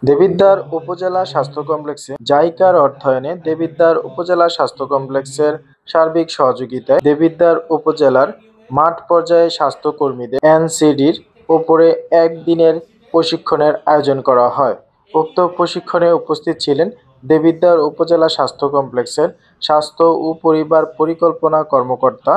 দেবিদ্বার উপজেলা স্বাস্থ্য কমপ্লেক্সে জাইকার অর্থায়নে দেবিদ্বার উপজেলা স্বাস্থ্য কমপ্লেক্সের সার্বিক সহযোগিতায় দেবিদ্বার উপজেলার মাঠ পর্যায়ে স্বাস্থ্য কর্মীদের এনসিডির উপরে একদিনের প্রশিক্ষণের আয়োজন করা হয়। উক্ত প্রশিক্ষণে উপস্থিত ছিলেন দেবিদ্বার উপজেলা স্বাস্থ্য কমপ্লেক্সের স্বাস্থ্য ও পরিবার পরিকল্পনা কর্মকর্তা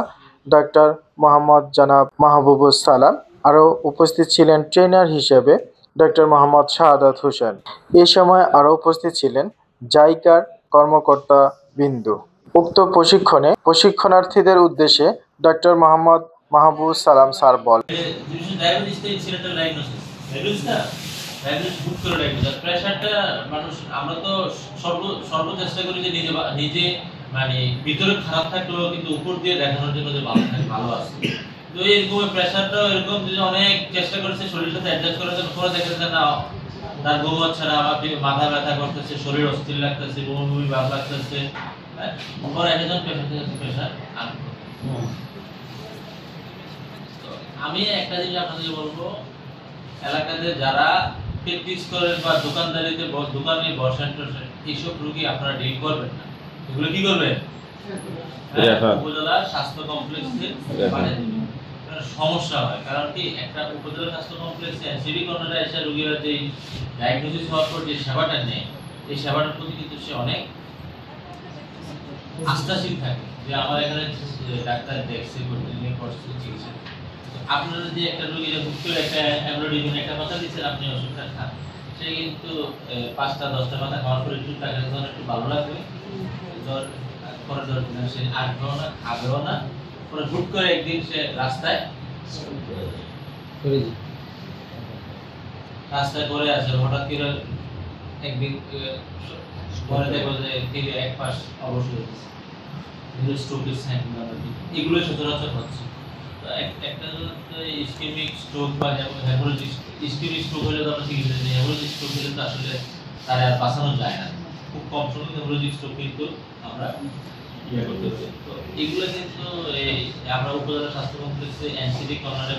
ডাক্তার মোহাম্মদ জনাব মাহবুবুস সালাম। আরও উপস্থিত ছিলেন ট্রেনার হিসেবে ডক্টর মোহাম্মদ শাহাদাত হোসেন। এ সময় আরও উপস্থিত ছিলেন জাইকার কর্মকর্তা বিন্দু। উক্ত প্রশিক্ষণে প্রশিক্ষণার্থীদের উদ্দেশ্যে ডক্টর মোহাম্মদ মাহবুবুস সালাম স্যার বলেন, প্রেসারটা মানুষ আমরা তো সর্বচেষ্টা করি যে নিজে মানে ভিতরে খারাপ থাকলেও কিন্তু উপর দিয়ে দেখানোর জন্য যে ভালো থাকে, ভালো আছে। তো এরকম প্রেসারটাও এরকম যে অনেক চেষ্টা করেছে শরীরের সাথে অ্যাডজাস্ট করার জন্য, পরে দেখা যায় না তার ঘুম হচ্ছে না, মাথা ব্যথা করতেছে, শরীর অস্থির লাগতেছে, বমি ভাব লাগতেছে। পরে একজন প্রেসার আমি একটা জিনিস আপনাদের বলবো, এলাকাতে যারা প্র্যাকটিস করেন বা দোকানদারিতে দোকানে বসেন এইসব রোগী আপনারা ডিল করবেন না। এগুলো কি করবেন? উপজেলা স্বাস্থ্য কমপ্লেক্সে পাঠিয়ে দিবেন। সমস্যা হয় কারণ কি, একটা উপজেলা স্বাস্থ্য কমপ্লেক্সে এনসিডি কর্নারে এসে রোগীরা যে ডায়াগনোসিস হওয়ার পর যে সেবাটা নেয়, এই সেবাটার প্রতি কিন্তু সে অনেক আস্থাশীল থাকে যে আমার এখানে ডাক্তার দেখছে, প্রতিদিন করছে চিকিৎসা। আপনারা যে একটা রোগীরা হুট করে একটা অ্যামলোডিন একটা কথা দিচ্ছেন, আপনি ওষুধটা খান, সে কিন্তু 5টা 10টা কথা খাওয়ার পরে একটু টাকা যখন একটু ভালো লাগবে, পরে 10 দিন সে আসবেও না, খাবেও না, পরে হুট করে একদিন সে রাস্তায় করে আসে, হঠাৎ করে একদিন পরে দেখো যে থেকে এক পাশ অবশ্যই হচ্ছে স্ট্রোকের সাইন। এগুলো সচরাচর হচ্ছে। একটা ইসকেমিক স্ট্রোক বা হেমোরেজিক ইসকেমিক স্ট্রোক হলে তো আমরা চিকিৎসা দিই, হেমোরেজিক স্ট্রোক হলে তো আসলে তার আর বাঁচানো যায় না, খুব কম সময়ে হেমোরেজিক স্ট্রোক কিন্তু আমরা করতে পারি। তো এগুলো কিন্তু আমরা উপজেলা স্বাস্থ্য কমপ্লেক্সে এনসিডি কর্নারে